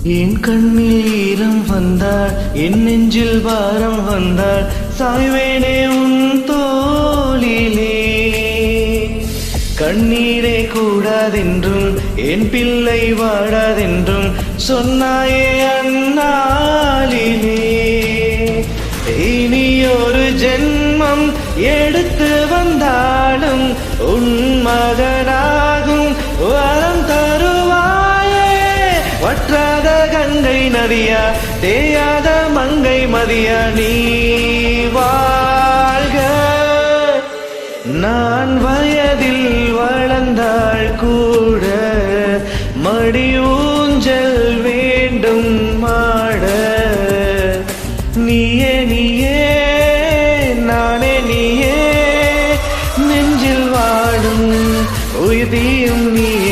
என் கண்ணில் ஈரம் வந்தாள், என் நெஞ்சில் பாரம் வந்தாள், சாய்வேனே உன் தோளிலே. கண்ணீரே கூடாதென்றும் என் பிள்ளை வாடாதென்றும் சொன்னாயே அந்நாளிலே. இனி ஒரு ஜென்மம் எடுத்து வந்தாலும் உன் மகனாகும் வரம் தருவாயே. வற்றாத கங்கை நதியா, தேயாத மங்கை மதியா, நீ வாழ்க. நான் வயதில் வளர்ந்தாள் கூட மடி ஊஞ்சல் வேண்டும் மாட. நீயே நீயே நானே நீயே, நெஞ்சில் வாடும் உயிரியும் நீயே.